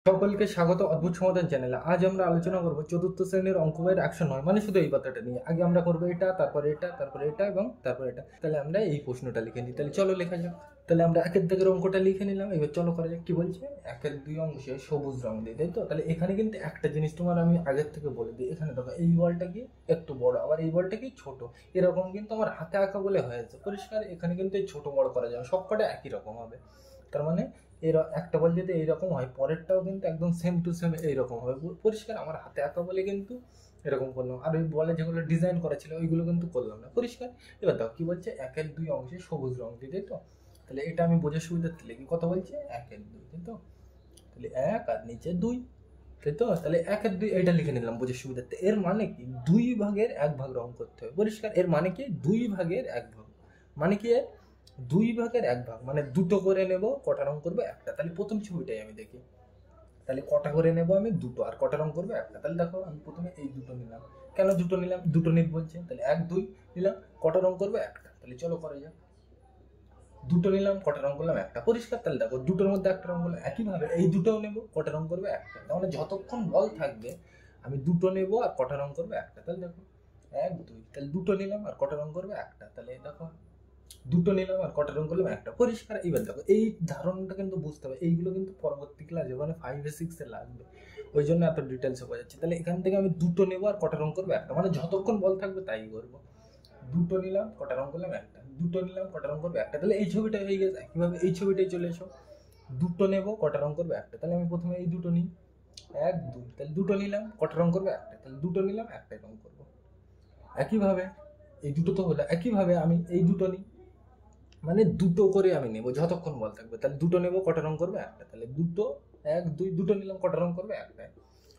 সকলকে স্বাগত অদ্ভুত সমাধান চ্যানেলে। আজ আমরা আলোচনা করব চতুর্থ শ্রেণীর অঙ্ক বইয়ের 109 মানে শুধু এই পাতাটা নিয়ে। আগে আমরা করবো এটা, তারপরে এটা, তারপরে এটা এবং তারপরে এটা। তাহলে আমরা এই প্রশ্নটা লিখে নিই। তাহলে চলো লেখা যাক। তাহলে আমরা একের দাগের অঙ্কটা লিখে নিলাম। এবার চলো করা যাক। কি বলছে? একের দুই অংশে সবুজ রং দিয়ে, তাই তো? তাহলে এখানে কিন্তু একটা জিনিস তোমার আমি আগের থেকে বলে দিই। এখানে দেখো, এই বলটা কি একটু বড়, আবার এই বলটা কি ছোট। এরকম কিন্তু আমার হাতে আঁকা বলে হয়েছে পরিষ্কার। এখানে কিন্তু এই ছোট বড় করা যাবে, সবকটা একই রকম হবে। তার মানে এর একটা বল যদি এইরকম হয়, পরেরটাও কিন্তু একদম সেম টু সেম এইরকম হবে পরিষ্কার। আমার হাতে আঁকা বলে কিন্তু এরকম করলাম, আর ওই বলে যেগুলো ডিজাইন করা ছিল ওইগুলো কিন্তু করলাম না পরিষ্কার। এবার দেখো কি বলছে, একের দুই অংশে সবুজ রং দিয়ে, তাই তো? তাহলে এটা আমি বোঝার সুবিধার্থে লিখি। কত বলছে? একের দুই, তাই তো? তাহলে এক আর নিচে দুই, তাই তো? তাহলে একের দুই এটা লিখে নিলাম বোঝার সুবিধার্থে। এর মানে কি? দুই ভাগের এক ভাগ রং করতে হবে পরিষ্কার। এর মানে কি? দুই ভাগের এক ভাগ মানে কি? দুই ভাগের এক ভাগ মানে দুটো করে নেব, কটা রং করবো? একটা। তাহলে প্রথম ছবিটাই আমি দেখি। তাহলে কটা করে নেব আমি? দুটো। আর কটা রং করবো? একটা। তাহলে দেখো, আমি প্রথমে এই দুটো নিলাম। কেন দুটো নিলাম? দুটো নিট বলছে, তাহলে এক দুই নিলাম। কটা রং করবো? একটা। তাহলে চলো করা যাক। দুটো নিলাম, কটা রং করলাম? একটা পরিষ্কার। তাহলে দেখো, দুটোর মধ্যে একটা রং করলাম। একইভাবে এই দুটোও নেবো, কটা রং করবে? একটা। তাহলে যতক্ষণ বল থাকবে আমি দুটো নেবো আর কটা রং করবে? একটা। তাহলে দেখো, এক দুই, তাহলে দুটো নিলাম আর কটা রং করবে? একটা। তাহলে দেখো, দুটো নিলাম আর কটা রং করলাম? একটা পরিষ্কার। এইবার দেখো, এই ধারণাটা কিন্তু বুঝতে হবে। এইগুলো কিন্তু পরবর্তী ক্লাসে মানে 5 এ 6 এ লাগবে, ওই জন্য এত ডিটেলসে বোঝাচ্ছি। তাহলে এখান থেকে আমি দুটো নেবো আর কটা রং করবো? একটা। মানে যতক্ষণ বল থাকবে তাই করবো। দুটো নিলাম, কটা রং করলাম? একটা। দুটো নিলাম, কটা রং করবো? একটা। তাহলে এই ছবিটা হয়ে গেছে। একইভাবে এই ছবিটাই চলে এসো। দুটো নেবো, কটা রং করবো? একটা। তাহলে আমি প্রথমে এই দুটো নিই, এক দুই, তাহলে দুটো নিলাম, কটা রং করবো? একটা। তাহলে দুটো নিলাম, একটাই রং করবো। একইভাবে এই দুটো তো হলো। একইভাবে আমি এই দুটো নিই, মানে দুটো করে আমি নেবো যতক্ষণ বল থাকবে। তাহলে দুটো নেবো, কটা রং করবে? একটা। তাহলে দুটো, এক দুই, দুটো নিলাম, কটা রং করবে? একটা।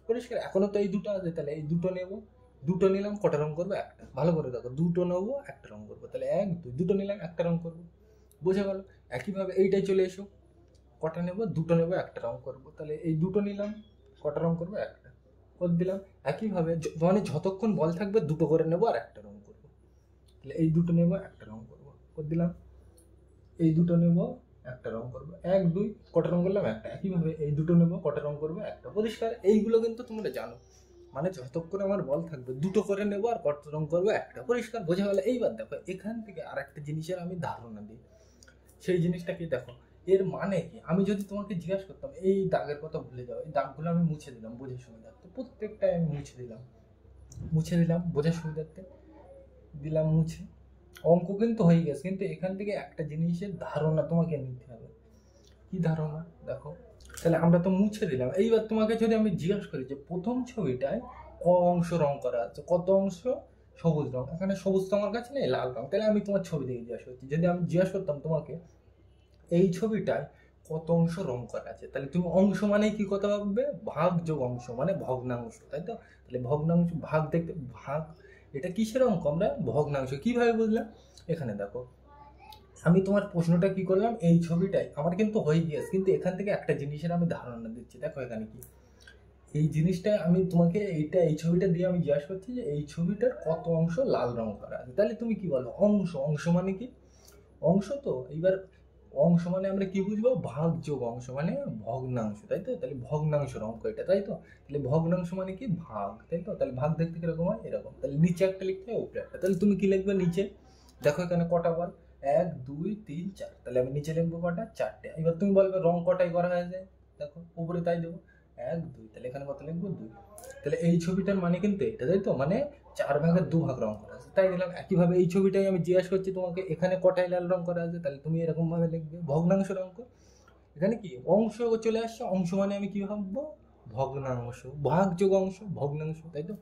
পরিষ্কার। এখনো তো এই দুটো আছে, তাহলে এই দুটো নেবো, দুটো নিলাম, কটা রং করবে? একটা। ভালো করে দেখো, দুটো নেবো, একটা রং করবো। তাহলে এক দুই, দুটো নিলাম, একটা রং করবো। বোঝা গেল? একইভাবে এইটাই চলে এসো। কটা নেবো? দুটো নেবো, একটা রং করবো। তাহলে এই দুটো নিলাম, কটা রং করবো? একটা করে দিলাম। একইভাবে মানে যতক্ষণ বল থাকবে দুটো করে নেবো আর একটা রং করবো। তাহলে এই দুটো নেবো, একটা রং করবো করে দিলাম। এই দুটো নেব, একটা রং করবো। এক দুই, কটা রং করলাম? একটা। একইভাবে এই দুটো নেব, কটা রং করবো? একটা। পরিষ্কার। এইগুলো কিন্তু তোমরা জানো, মানে যতক্ষণ আমার বল থাকবে দুটো করে নেবো আর কটা রং করবো? একটা। পরিষ্কার। বোঝা গেল? এইবার দেখো, এখান থেকে আর একটা জিনিসের আমি ধারণা দিই। সেই জিনিসটা কি? দেখো, এর মানে কি? আমি যদি তোমাকে জিজ্ঞাসা করতাম এই দাগের কথা ভুলে যাও, এই দাগগুলো আমি মুছে দিলাম বোঝার সুবিধার্থে, প্রত্যেকটাই আমি মুছে দিলাম বোঝার সুবিধার্থে, দিলাম মুছে। অঙ্ক কিন্তু হয়ে গেছে, কিন্তু এখান থেকে একটা জিনিসের ধারণা তোমাকে নিতে হবে। কি ধারণা? দেখো, তাহলে আমরা তো মুছে দিলাম। এইবার তোমাকে যদি আমি জিজ্ঞাসা করি যে প্রথম ছবিটায় ক অংশ রং করা আছে, কত অংশ সবুজ রং, এখানে সবুজ তো আমার কাছে নেই, লাল রং। তাহলে আমি তোমার ছবি দেখে জিজ্ঞাসা করছি। যদি আমি জিজ্ঞাসা করতাম তোমাকে এই ছবিটায় কত অংশ রং করা আছে, তাহলে তুমি অংশ মানে কি কথা ভাববে? ভাগ যোগ অংশ মানে ভগ্নাংশ, তাই তো? তাহলে ভগ্নাংশ, ভাগ দেখতে, ভাগ, এটা কিসের অঙ্ক? আমরা ভগ্নাংশ। কিভাবে বুঝলাম? এখানে দেখো, আমি তোমার প্রশ্নটা কি করলাম, এই ছবিটাই আমার কিন্তু হয়ে গিয়েছে, কিন্তু এখান থেকে একটা জিনিসের আমি ধারণা দিচ্ছি। দেখো এখানে কি, এই জিনিসটা আমি তোমাকে এই ছবিটা দিয়ে আমি জিজ্ঞাসা করছি যে এই ছবিটার কত অংশ লাল রং করা আছে। তাহলে তুমি কি বলো? অংশ। অংশ মানে কি? অংশ তো। এইবার অংশ মানে আমরা কি বুঝবো? ভাগ যোগ অংশ মানে ভগ্নাংশ, তাই তো? তাহলে ভগ্নাংশের অঙ্ক এটা, তাই তো? তাহলে ভগ্নাংশ মানে কি? ভাগ, তাই তো? তাহলে ভাগ দেখতে কিরকম হয়? এরকম। তাহলে নিচে একটা লিখতে হয়, উপরে একটা। তাহলে তুমি কি লিখবে নিচে? দেখো এখানে কটা বল, এক দুই তিন চার। তাহলে আমি নিচে লিখবো কটা? চারটে। এবার তুমি বলবে রং কটাই করা হয়েছে, দেখো উপরে তাই দেবো, এক দুই। তাহলে এখানে কত লিখবো? দুই। তাহলে এই ছবিটার মানে কিন্তু এটা, তাই তো? মানে 4 ভাগের 2 ভাগ রং করা আছে, তাই দিলাম। একইভাবে এই ছবিটাই আমি জিজ্ঞাসা করছি তোমাকে, এখানে কটাই লাল রং করা আছে, তাহলে তুমি এরকম ভাবে লিখবে ভগ্নাংশের অঙ্ক। এখানে কি অংশ চলে আসছে, অংশ মানে আমি কি ভাববো? ভগ্নাংশ। ভাগ যোগ অংশ, ভগ্নাংশ, তাই তো?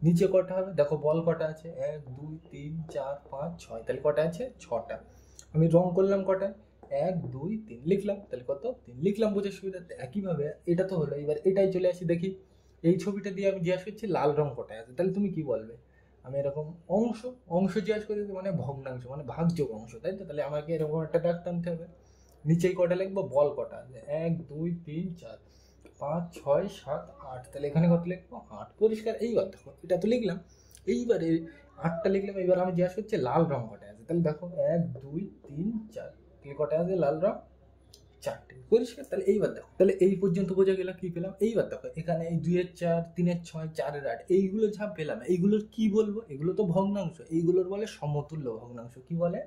নিচে কটা হবে? দেখো বল কটা আছে, এক দুই তিন চার পাঁচ ছয়। তাহলে কটা আছে? ছটা। আমি রং করলাম কটা? এক দুই তিন লিখলাম। তাহলে কত? তিন লিখলাম বোঝার সুবিধার্থে। একইভাবে এটা তো হলো। এবার এটাই চলে আসি, দেখি এই ছবিটা দিয়ে আমি জিজ্ঞাসা করছি লাল রং কটা আছে। তাহলে তুমি কি বলবে? আমি এরকম অংশ, অংশ জিজ্ঞাসা করি মানে ভগ্নাংশ মানে ভাগযোগ অংশ, তাই তো? তাহলে আমাকে এরকম একটা দাগ টানতে হবে। নিচেই কটা লিখবো? বল কটা আছে, এক দুই তিন চার পাঁচ ছয় সাত আট। তাহলে এখানে কত লিখবো? আট। পরিষ্কার। এইবার দেখো, এটা তো লিখলাম। এইবারে আটটা লিখলাম। এবার আমি জিজ্ঞাসা করছি লাল রং কটা আছে। তাহলে দেখো, এক দুই তিন চার। তাহলে কটা আছে লাল রং? 4টে, পরিষ্কার। তাহলে এইবার দেখো, তাহলে এই পর্যন্ত বোঝা গেল কি পেলাম। এইবার দেখো এখানে এই 2 এর 4, 3 এর 6, 4 এর 8 এইগুলো যা পেলাম, এইগুলোর কি বলবো? এগুলো তো ভগ্নাংশ, এইগুলোর বলে সমতুল্য ভগ্নাংশ। কি বলে?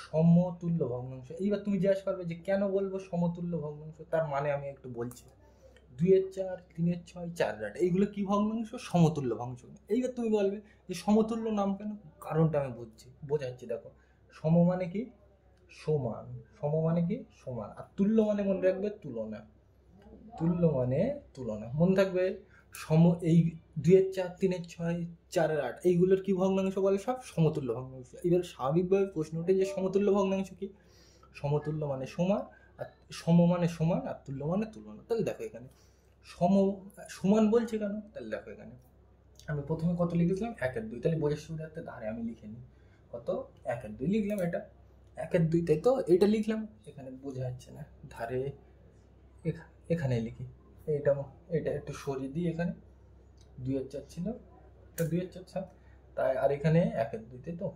সমতুল্য ভগ্নাংশ। এইবার তুমি জিজ্ঞাসা করবে যে কেন বলবো সমতুল্য ভগ্নাংশ? তার মানে আমি একটু বলছি। 2 এর 4, 3 এর 6, 4 এর 8 এইগুলো কি ভগ্নাংশ? সমতুল্য ভগ্নাংশ। এইবার তুমি বলবে যে সমতুল্য নাম কেন? কারণটা আমি বোঝাচ্ছি। দেখো, সম মানে কি? সমান। সম মানে কি? সমান। আর তুল্য মানে মনে রাখবে তুলনা। তুল্য মানে তুলনা, মনে থাকবে। সম এই 2 এর 4, 3 এর 6, 4 এর 8 এইগুলোর কি ভগ্নাংশ বলে? সব সমতুল্য ভগ্নাংশ। এবার স্বাভাবিকভাবে প্রশ্ন ওঠে যে সমতুল্য ভগ্নাংশ কি? সমতুল্য মানে সমান, আর সম মানে সমান, আর তুল্য মানে তুলনা। তাহলে দেখো এখানে সমান বলছে কেন? তাহলে দেখো এখানে আমি প্রথমে কত লিখেছিলাম? 1 এর 2। তাহলে বোঝার সুবিধার্থে ধারে আমি লিখে নিই। কত? 1 এর 2 লিখলাম। এটা 1 এর 2, তাই তো? এটা লিখলাম। এখানে বোঝা যাচ্ছে না, ধারে এখানে লিখি। এটা এটা একটু সরিয়ে দিই। এখানে 2 এর 4 ছিল, এটা 2 এর 4 7, তাই। আর এখানে 1 এর 2, তাই তো?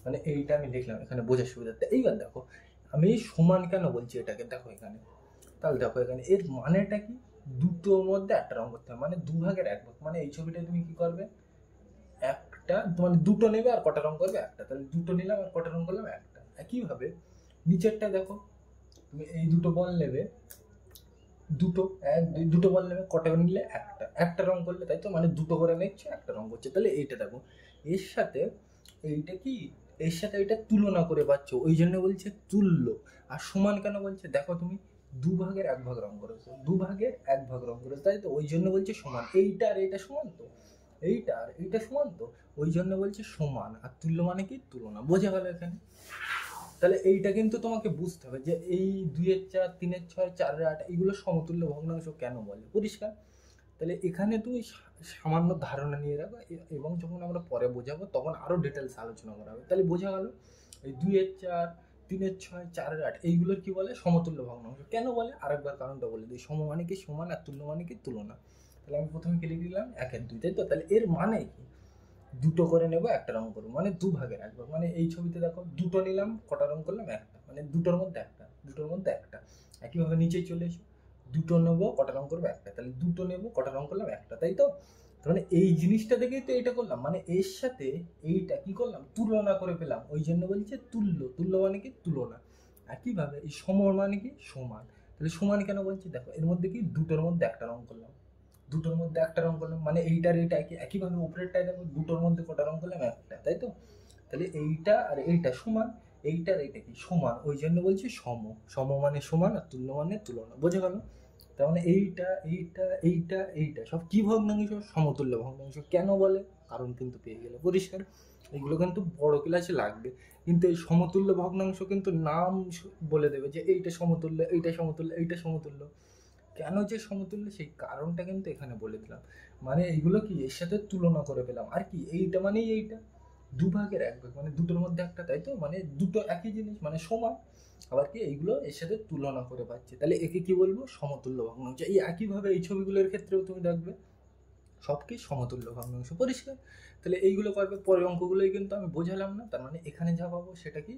মানে এইটা আমি লিখলাম এখানে বোঝার সুবিধার্থে। এইবার দেখো আমি সমান কেন বলছি এটাকে, দেখো এখানে। তাহলে দেখো এখানে এর মানেটা কি? দুটোর মধ্যে একটা রং করতে হবে, মানে 2 ভাগের 1 ভাগ। মানে এই ছবিটায় তুমি কি করবে? একটা, মানে দুটো নেবে আর কটা রং করবে? একটা। তাহলে দুটো নিলাম আর কটা রং করলাম? একটা। একইভাবে নিচেরটা দেখো, তুমি এই দুটো বল নেবে, দুটো 1 2 দুটো বল নেবে, কটা নিলে? একটা। একটা রং করলে, তাই তো? মানে দুটো করে নিচ্ছে, একটা রং করছে। তাহলে এইটা দেখো, এর সাথে এইটা কি? এর সাথে এটা তুলনা করে পাচ্ছ, ওই জন্য বলছে তুল্য। আর সমান কেন বলছে? দেখো তুমি 2 ভাগের 1 ভাগ রং করেছো, 2 ভাগের 1 ভাগ রং করেছো, তাই তো? ওই জন্য বলছে সমান। এইটা আর এইটা সমান তো, এইটা আর এইটা সমান তো, ওই জন্য বলছে সমান। আর তুল্য মানে কি? তুলনা। বোঝা গেল এখানে? তাহলে এইটা কিন্তু তোমাকে বুঝতে হবে যে এই 2 এর 4, 3 এর 6, 4 এর 8 এগুলো সমতুল্য ভগ্নাংশ কেন বলে, পরিষ্কার? তাহলে এখানে তুমি সামান্য ধারণা নিয়ে রাখো, এবং যখন আমরা পরে বোঝাবো তখন আরো ডিটেলস আলোচনা করা হবে। তাহলে বোঝা গেল এই 2 এর 4, 3 এর 6, 4 এর 8 এইগুলোর কি বলে? সমতুল্য ভগ্নাংশ। কেন বলে? আরেকবার কারণটা বলে দিই। সম মানে কি? সমান। আর তুল্য মানে কি? তুলনা। তাহলে আমি প্রথমে কি লিখে দিলাম? 1 এর 2, তাই তো? তাহলে এর মানে কি? দুটো করে নেবো, একটা রং করবো, মানে 2 ভাগের 1 ভাগ। মানে এই ছবিতে দেখো দুটো নিলাম, কটা রং করলাম? একটা। মানে দুটোর মধ্যে একটা, দুটোর মধ্যে একটা। একইভাবে নিচেই চলে এসো, দুটো নেবো, কটা রং করবো? একটা। তাহলে দুটো নেবো, কটা রং করলাম? একটা, তাই তো? তার মানে এই জিনিসটা দেখেই তো এইটা করলাম, মানে এর সাথে এইটা কি করলাম? তুলনা করে পেলাম, ওই জন্য বলছে তুল্য। তুল্য মানে কি? তুলনা। একইভাবে এই সম মানে কি? সমান। তাহলে সমান কেন বলছি? দেখো এর মধ্যে কি? দুটোর মধ্যে একটা রং করলাম, দুটোর মধ্যে একটা রং করলাম, মানে এইটার এইটা একইভাবে উপরেরটায় দেখো দুটোর মধ্যে কটা রং করলাম? একটা, তাই তো? তাহলে এইটা আর এইটা সমান, এইটার এইটা কি? সমান, ওই জন্য বলছি সম। সম মানে সমান, আর তুল্য মানে তুলনা। বোঝা গেল? তার মানে এইটা এইটা এইটা এইটা সব কি ভগ্নাংশ? সমতুল্য ভগ্নাংশ। কেন বলে? কারণ কিন্তু পেয়ে গেলে, পরিষ্কার? এগুলো কিন্তু বড় ক্লাসে লাগবে। কিন্তু এই সমতুল্য ভগ্নাংশ কিন্তু নাম বলে দেবে যে এইটা সমতুল্য, এইটা সমতুল্য, এইটা সমতুল্য। কেন যে সমতুল্য সেই কারণটা কিন্তু এখানে বলে দিলাম। মানে এইগুলো কি? এর সাথে তুলনা করে পেলাম। আর কি? এইটা মানেই এইটা 2 ভাগের 1 ভাগ, মানে দুটোর মধ্যে একটা, তাই তো? মানে দুটো একই জিনিস, মানে সমান। আবার কি? এইগুলো এর সাথে তুলনা করে পাচ্ছে, তাহলে একে কি বলবো? সমতুল্য ভগ্নাংশ। এই একইভাবে এই ছবিগুলোর ক্ষেত্রেও তুমি দেখবে সব কি? সমতুল্য ভগ্নাংশ, পরিষ্কার? তাহলে এইগুলো করবে। পরের অঙ্কগুলোই কিন্তু আমি বোঝালাম না, তার মানে এখানে যা পাবো সেটা কি?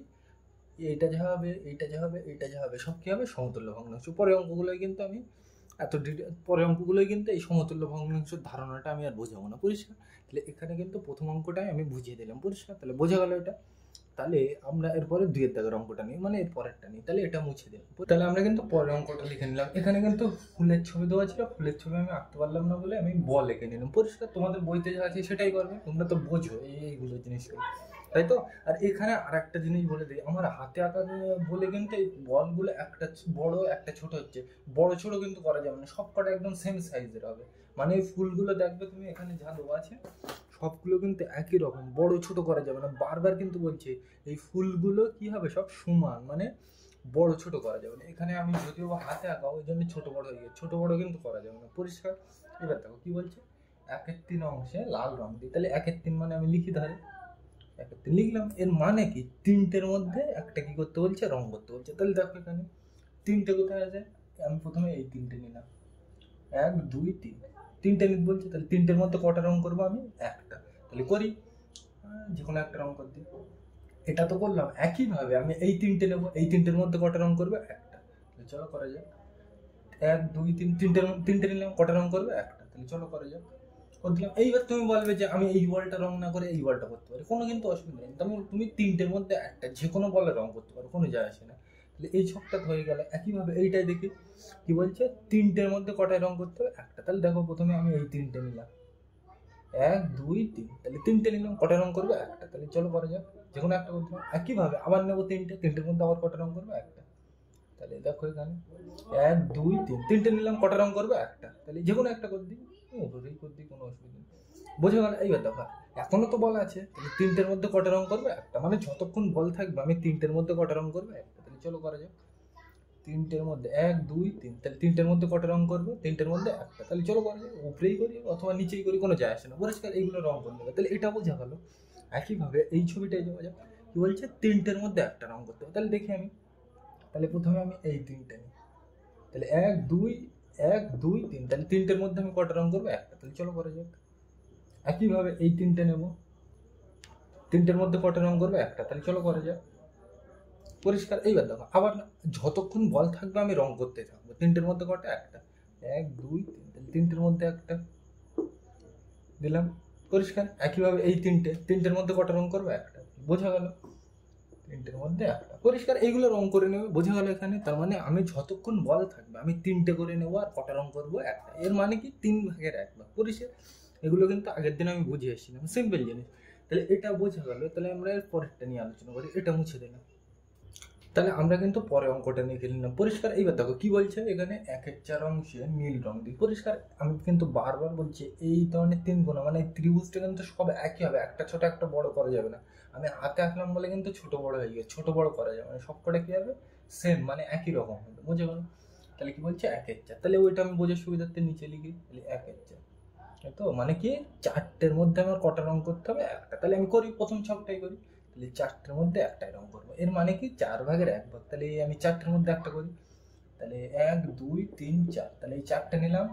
এইটা যা হবে, এইটা যা হবে, এইটা যা হবে, সব কি হবে? সমতুল্য ভগ্নাংশ। পরের অঙ্কগুলোই কিন্তু আমি পরের অঙ্কগুলোই কিন্তু এই সমতুল্য ভগ্নাংশের ধারণাটা আমি আর বোঝাবো না, পরিষ্কার? তাহলে এখানে কিন্তু প্রথম অঙ্কটাই আমি বুঝিয়ে দিলাম, পরিষ্কার? তাহলে বোঝা গেল এটা? তাহলে আমরা এরপরে 2 এর দাগের অঙ্কটা নিই, মানে এর পরেরটা নিই। তাহলে এটা মুছে দিলাম। তাহলে আমরা কিন্তু পরের অঙ্কটা লিখে নিলাম। এখানে কিন্তু ফুলের ছবি দেওয়া ছিল, ফুলের ছবি আমি আঁকতে পারলাম না বলে আমি বল লিখে নিলাম, পরিষ্কার? তোমাদের বইতে যা আছে সেটাই করবে, তোমরা তো বোঝো এইগুলো জিনিসগুলো, তাই তো? আর এখানে আর একটা জিনিস বলে দিই, আমার হাতে আঁকা বলে কিন্তু এই বলগুলো একটা বড় একটা ছোট হচ্ছে, বড় ছোট কিন্তু করা যাবে না, সব কটা একদম সেম সাইজের হবে। মানে এই ফুলগুলো দেখবে তুমি এখানে যা দেওয়া আছে সবগুলো কিন্তু একই রকম, বড় ছোট করা যাবে না। বারবার কিন্তু বলছি এই ফুলগুলো কি হবে? সব সমান, মানে বড় ছোট করা যাবে না। এখানে আমি যদিও হাতে আঁকা, ওই জন্য ছোট বড় হয়ে গেছে, ছোট বড় কিন্তু করা যাবে না, পরিষ্কার? এবার দেখো কি বলছে? 1/3 অংশে লাল রং দিই। তাহলে 1/3 মানে আমি লিখি ধারে 1/3 লিখলাম। এর মানে কি? তিনটের মধ্যে একটা কি করতে বলছে? রং করতে বলছে। তাহলে দেখো এখানে তিনটে কোথায় আছে? আমি প্রথমে এই তিনটে নিলাম, 1 2 3, তিনটে নিতে বলছে। তাহলে তিনটের মধ্যে কটা রং করবো আমি? একটা। তাহলে করি, যে কোনো একটা রং করে দিই। এটা তো করলাম। একইভাবে আমি এই তিনটে নেবো, এই তিনটের মধ্যে কটা রং করবো? একটা। চলো করা যাক। 1 2 3 তিনটে নিলাম, কটা রং করবে? একটা। তাহলে চলো করা যাক। করে দিলাম। এইবার তুমি বলবে যে আমি এই বলটা রং না করে এই বলটা করতে পারি, কোনো কিন্তু অসুবিধা নেই। তুমি তিনটের মধ্যে একটা যে কোনো বলে রং করতে পারো, কোনো যায় আসে না। তাহলে এই ছকটা হয়ে গেল। একইভাবে এইটাই দেখি কি বলছে, তিনটের মধ্যে কটায় রং করতে হবে? একটা। তাহলে দেখো প্রথমে আমি এই তিনটে নিলাম, 1 2 3, তাহলে তিনটে নিলাম, কটা রং করবে? একটা। তাহলে চলো করা যাক, যে কোনো একটা করতে হবে। একইভাবে আবার নেবো তিনটের মধ্যে আবার কটা রং করবে? একটা। তাহলে দেখো এখানে 1 2 3, তিনটে নিলাম, কটা রং করবে? একটা। তাহলে যে কোনো একটা করে দিই, ওভাবেই করে দিই, কোনো অসুবিধা নেই। বোঝা গেল? এইবার দেখো এখনো তো বল আছে, তাহলে তিনটের মধ্যে কটা রং করবে? একটা। মানে যতক্ষণ বল থাকবে আমি তিনটের মধ্যে কটা রং করবে? একটা। তাহলে চলো করা যাক। তিনটের মধ্যে 1 2 3, তাহলে তিনটের মধ্যে কটা রং করবে? তিনটের মধ্যে একটা। তাহলে চলো করা যাক। উপরেই করি অথবা নিচেই করি, কোনো যায় আসে না, পরিষ্কার এইগুলো রং করে নেবে। তাহলে এটা বোঝা গেল। একইভাবে এই ছবিটাই যাওয়া যাক। কি বলছে, তিনটের মধ্যে একটা রং করতে হবে। তাহলে দেখি আমি, তাহলে প্রথমে আমি এই তিনটে নিই, তাহলে 1 2 1 2 3, তাহলে তিনটের মধ্যে আমি কটা রং করবো? একটা। তাহলে চলো করা যাক। একইভাবে এই তিনটে নেব, তিনটের মধ্যে কটা রং করবে? একটা। তাহলে চলো করা যাক। পরিষ্কার? এইবার দেখো আবার না, যতক্ষণ বল থাকবে আমি রং করতে থাকবো। তিনটের মধ্যে কটা? একটা। 1 2 3, তাহলে তিনটের মধ্যে একটা দিলাম। পরিষ্কার? একইভাবে এই তিনটের মধ্যে কটা রং করবে? একটা। বোঝা গেল? তিনটের মধ্যে একটা। পরিষ্কার? এইগুলো রং করে নেবে। বোঝা গেল এখানে? তার মানে আমি যতক্ষণ বল থাকবে আমি তিনটে করে নেবো, আর কটা রং করবো? একটা। এর মানে কি 3/1 পরিষ্কার? এগুলো কিন্তু আগের দিন আমি বুঝে এসেছিলাম, সিম্পল জিনিস। তাহলে এটা বোঝা গেল। তাহলে আমরা এর পরেরটা নিয়ে আলোচনা করি। এটা মুছে দিলাম। তাহলে আমরা কিন্তু পরে অঙ্কটা নিয়ে খেলিলাম। পরিষ্কার? এইবার দেখো কি বলছে এখানে, 1/4 অংশে নীল রং দিই। পরিষ্কার? আমি কিন্তু বারবার বলছি এই ধরনের 3 কোণা মানে ত্রিভুজটা কিন্তু সব একই হবে, একটা ছোট একটা বড় করা যাবে না। আমি হাতে আঁকলাম বলে কিন্তু ছোট বড় হয়ে গেছে, ছোট বড় করা যাবে না, সবকটা কি হবে? সেম, মানে একই রকম হবে। বুঝে গেল? তাহলে কি বলছে, 1/4। তাহলে ওইটা আমি বোঝার সুবিধার্থে নিচে লিখি, তাহলে 1/4। তো মানে কি, চারটের মধ্যে আমার কটা রং করতে হবে? একটা। তাহলে আমি করি, প্রথম ছকটাই করি। তাহলে চারটের মধ্যে একটাই রং করবো। এর মানে কি 4/1 তাহলে আমি চারটের মধ্যে একটা করি। তাহলে 1 2 3 4, তাহলে এই চারটে নিলাম,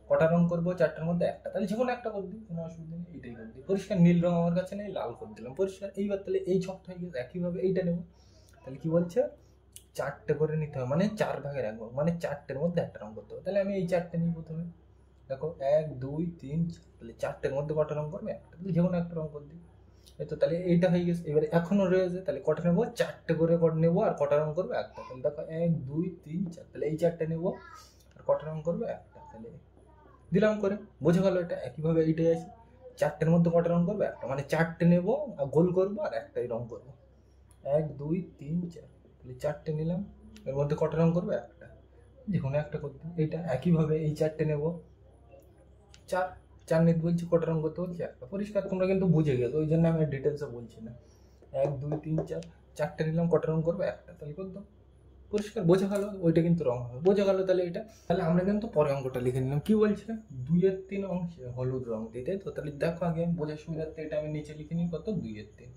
কটা রং করবো? চারটের মধ্যে একটা। তাহলে যে কোনো একটা করে দিই, কোনো অসুবিধা নেই, এইটাই করে দিই। পরিষ্কার? নীল রং আমার কাছে নেই, লাল করে দিলাম। পরিষ্কার? এইবার তাহলে এই ছকটা হয়ে গেছে। একইভাবে এইটা নেবো। তাহলে কি বলছে, চারটে করে নিতে হবে, মানে 4/1 মানে চারটের মধ্যে একটা রং করতে হবে। তাহলে আমি এই চারটে নিই প্রথমে। দেখো 1 2 3 4, তাহলে চারটের মধ্যে কটা রং করবে? একটা। তাহলে যে কোনো একটা রং করে দিই। এই তো, তাহলে এইটা হয়ে গেছে। এবারে এখনো রয়েছে, তাহলে কটা নেবো? চারটে করে নেবো, আর কটা রং করবে? একটা। তাহলে দেখো 1 2 3 4, তাহলে এই চারটে নেবো, আর কটা রং করবে? একটা। তাহলে দিলাম করে। বোঝা গেল? এটা একইভাবে এইটাই আছে, চারটের মধ্যে কটা রং করবে? একটা। মানে চারটে নেবো আর গোল করবো, আর একটাই রং করবো। 1 2 3 4, তাহলে চারটে নিলাম, এর মধ্যে কটা রং করবে? একটা। যে কোনো একটা করতে। এইটা একইভাবে এই চারটে নেবো, চার চার নিতে বলছি, কটা রং করতে বলছি? একটা। পরিষ্কার? তোমরা কিন্তু বুঝে গেছো, ওই জন্য আমি ডিটেলসে বলছি না। 1 2 3 4, চারটে নিলাম, কটা রং করবে? একটা। তাহলে করতো। পরিষ্কার? বোঝা গেল? ওইটা কিন্তু রং হবে। বোঝা গেল? তাহলে এটা, তাহলে আমরা কিন্তু পরে অঙ্কটা লিখে নিলাম। কি বলছে, 2/3 অংশে হলুদ রং দিই, তাই তো? তাহলে দেখো আগে বোঝার সুবিধার্থে এটা আমি নিচে লিখে নিই, কত? 2/3।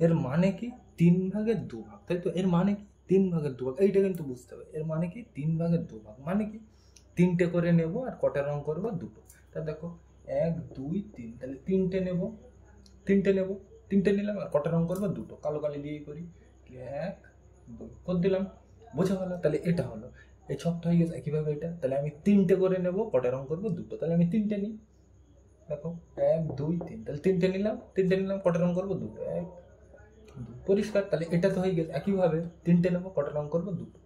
এর মানে কি 3/2, তাই তো? এর মানে কি 3/2, এইটা কিন্তু বুঝতে হবে। এর মানে কি 3/2, মানে কি তিনটে করে নেব, আর কটা রং করবো? দুটো। তা দেখো 1 2 3, তাহলে তিনটে নেব, তিনটে নিলাম, আর কটা রং করবো? দুটো। কালো কালি দিয়েই করি, 1 2 করে দিলাম। বোঝা গেল? তাহলে এটা হলো, এই ছকটা হয়ে গেছে। একইভাবে এটা, তাহলে আমি তিনটে করে নেব, কটা রং করবো? দুটো। তাহলে আমি তিনটে নিই, দেখো 1 2 3, তাহলে তিনটে নিলাম, কটা রং করবো? দুটো। 1 2, পরিষ্কার? তাহলে এটা তো হয়ে গেছে। একইভাবে তিনটে নেবো, কটা রং করবো? দুটো।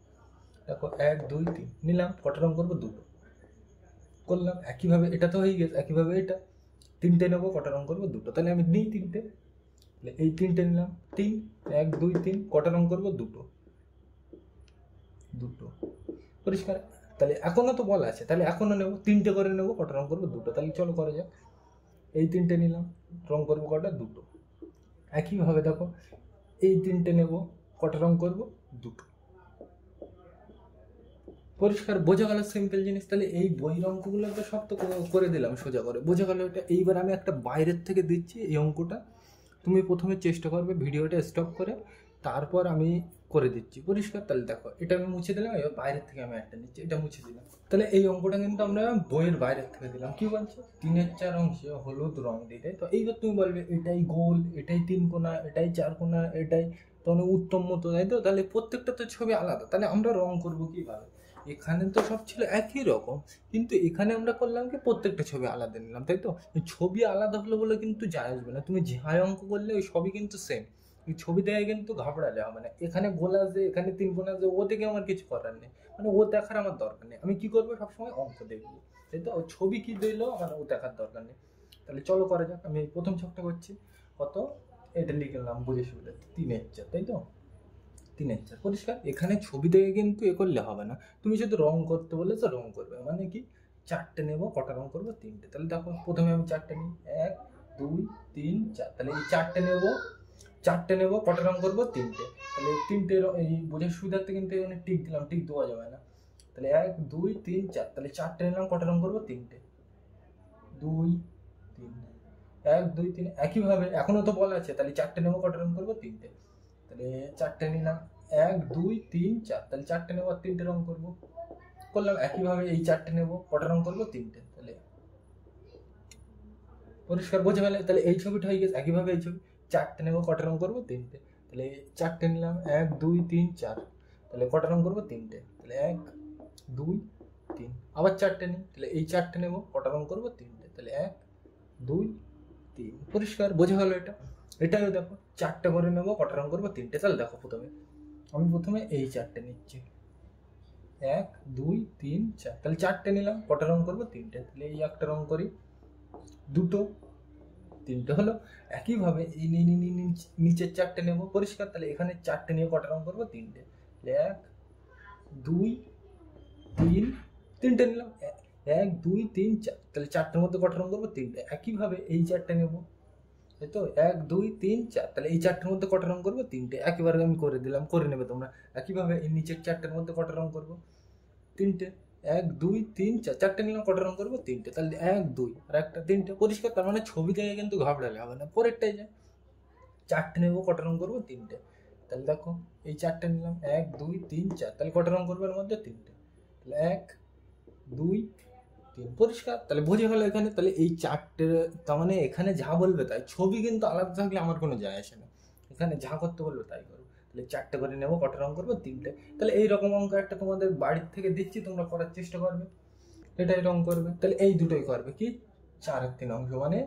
দেখো 1 2 3 নিলাম, কটা রং করবো? দুটো। করলাম। একইভাবে এটা তো হয়ে গেছে। একইভাবে এটা তিনটে নেবো, কটা রং করবো? দুটো। তাহলে আমি নিই তিনটে, তাহলে এই তিনটে নিলাম, 3 1 2 3, কটা রং করবো? দুটো। পরিষ্কার? তাহলে এখনো তো বলা আছে, তাহলে এখনো নেবো, তিনটে করে নেবো, কটা রং করবো? দুটো। তাহলে চলো করা যাক। এই তিনটে নিলাম, রং করবো কটা? দুটো। একইভাবে দেখো এই তিনটে নেব, কটা রং করবো? দুটো। পরিষ্কার? বোঝা গেল? সিম্পল জিনিস। তাহলে এই বই অঙ্কগুলো তো সব তো করে দিলাম সোজা করে। বোঝা গেল এটা? এইবার আমি একটা বাইরের থেকে দিচ্ছি এই অঙ্কটা, তুমি প্রথমে চেষ্টা করবে ভিডিওটা স্টপ করে, তারপর আমি করে দিচ্ছি। পরিষ্কার? তাহলে দেখো এটা আমি মুছে দিলাম, এবার বাইরের থেকে আমি একটা নিচ্ছি, এটা মুছে দিলাম। তাহলে এই অঙ্কটা কিন্তু আমরা বইয়ের বাইরের থেকে দিলাম। কি বলছে, 3/4 অংশে হলুদ রং দিই, তাই তো? এইবার তুমি বলবে এটাই গোল, এটাই 3 কোণা, এটাই 4 কোণা, এটাই তখন উত্তম মতো, তাই তো? তাহলে প্রত্যেকটা তো ছবি আলাদা, তাহলে আমরা রং করব কিভাবে? এখানে তো সব ছিল একই রকম, কিন্তু এখানে আমরা করলাম কি প্রত্যেকটা ছবি আলাদা নিলাম, তাই তো? এই ছবি আলাদা হলো বলে কিন্তু যায় আসবে না, তুমি যাই অঙ্ক করলে ওই সবই কিন্তু সেম। এই ছবি দেখে কিন্তু ঘাবড়ালে হবে না, এখানে গোল আছে এখানে 3 কোণ আছে, ও দেখে আমার কিছু করার নেই, মানে ও দেখার আমার দরকার নেই। আমি কি করবো, সবসময় অঙ্ক দেখবো, তাই তো? ছবি কি দিলো আমার ও দেখার দরকার নেই। তাহলে চলো করা যাক। আমি এই প্রথম ছকটা করছি, কত এটা লিখে নিলাম বুঝে সুবিধার্থে 3/4, তাই তো? 3/4 পরিষ্কার। এখানে ছবি দেখে কিন্তু এ করলে হবে না, তুমি যদি রং করতে বলে তো রং করবে, মানে কি 4টে নেবো, কটা রং করবো 3টে। তাহলে দেখো প্রথমে আমি 4টে নিই, 1 2 3 4, তাহলে এই 4টে নেবো, 4টে নেবো, কটা রং করবো 3টে। তাহলে 3টে এই বোঝার সুবিধার্থে কিন্তু এখানে টিক দিলাম, টিক দেওয়া যাবে না। তাহলে 1 2 3 4, তাহলে 4টে নিলাম, কটা রং করবো 3টে, 2 3, 1 2 3। একইভাবে এখনো তো বলা আছে, তাহলে 4টে নেবো, কটা রং করবো 3টে। তাহলে 4টে নিলাম, 1 2 3 4, তাহলে 4টে নেবো আর 3টে রং করবো, করলাম। একইভাবে এই 4টে নেবো, কটা রং করবো 3টে। তাহলে পরিষ্কার বোঝা গেলে, তাহলে এই ছবিটা হয়ে গেছে। একইভাবে এই ছবি 4টে নেবো, কটা রং করবো 3টে। তাহলে 4টে নিলাম, 1 2 3 4, তাহলে কটা রং করবো 3টে। তাহলে 1 2 3, আবার 4টে নিই, তাহলে এই 4টে নেবো, কটা রং করবো 3টে। তাহলে 1 2 3, পরিষ্কার বোঝা গেল। এটাও দেখো 4টে করে নেবো, কটা রং করবো 3টে। তাহলে দেখো আমি প্রথমে এই 4টে নিচ্ছি, 1 2 3 4, তাহলে 4টে নিলাম, কটা রং করবো 3টে। তাহলে এই একটা রং করি, দুটো 3টে হলো। একইভাবে এই নিচের 4টে নেবো, পরিষ্কার। তাহলে এখানে 4টে নিয়ে কটা রং করবো 3টে। তাহলে 1 2 3, 3টে নিলাম, 1 2 3 4, তাহলে 4টের মধ্যে কটা রং করবো 3টে। একইভাবে এই 4টে নেবো, এই তো 1 2 3 4, তাহলে এই 4টের মধ্যে কটা রং করবো 3টে। একেবারে আমি করে দিলাম, করে নেবে তোমরা। একইভাবে এই নিচের 4টের মধ্যে কটা রং করবো 3টে। 1 2 3 4, 4টে নিলাম, কটা রং করবো 3টে। তাহলে 1 2 আর একটা 3টে, পরিষ্কার। তার মানে ছবি দেখে কিন্তু ঘাবড়ালে হবে না। পরেরটাই যায়, 4টে নেবো, কটা রং করবো 3টে। তাহলে দেখো এই 4টে নিলাম, 1 2 3 4, তাহলে কটা রং করবো এর মধ্যে 3টে। তাহলে 1 2 3, পরিষ্কার। তাহলে বোঝা গেল এখানে। তাহলে এই 4টে, তার মানে এখানে যা বলবে তাই, ছবি কিন্তু আলাদা থাকলে আমার কোনো যায় আসে না, এখানে যা করতে বলবে তাই করো। তাহলে 4টে করে নেবো, কটা রং করবো 3টে। তাহলে এইরকম অঙ্ক একটা তোমাদের বাড়ির থেকে দিচ্ছি, তোমরা করার চেষ্টা করবে, এটাই রং করবে। তাহলে এই দুটোই করবে কি 4 আর 3 অংশ, মানে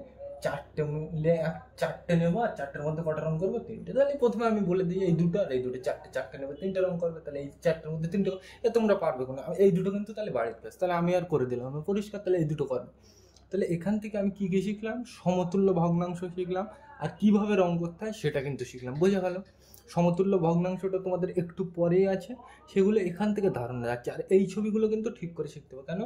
4টে মিলে 4টে নেবো, আর 4টের মধ্যে কটা রং করবো 3টে। তাহলে প্রথমে আমি বলে দিই এই দুটো আর এই দুটো, 4টে নেবে, 3টে রং করবে। তাহলে এই 4টের মধ্যে 3টে, তোমরা পারবে কোনো, এই দুটো কিন্তু তাহলে বাড়ির কাজ। তাহলে আমি আর করে দিলাম, আমি পরিষ্কার। তাহলে এই দুটো করবে। তাহলে এখান থেকে আমি কি কি শিখলাম, সমতুল্য ভগ্নাংশ শিখলাম, আর কিভাবে রং করতে হয় সেটা কিন্তু শিখলাম। বোঝা গেল? সমতুল্য ভগ্নাংশটা তোমাদের একটু পরেই আছে, সেগুলো এখান থেকে ধারণা যাচ্ছে। আর এই ছবিগুলো কিন্তু ঠিক করে শিখতে হবে, কেন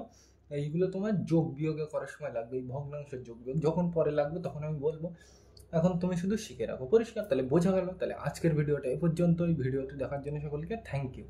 এইগুলো তোমার যোগ বিয়োগে করার সময় লাগবে, এই ভগ্নাংশের যোগ বিয়োগ যখন পরে লাগবে তখন আমি বলবো, এখন তুমি শুধু শিখে রাখো, পরিষ্কার। তাহলে বোঝা গেল। তাহলে আজকের ভিডিওটা এ পর্যন্ত। এই ভিডিওটি দেখার জন্য সকলকে থ্যাংক ইউ।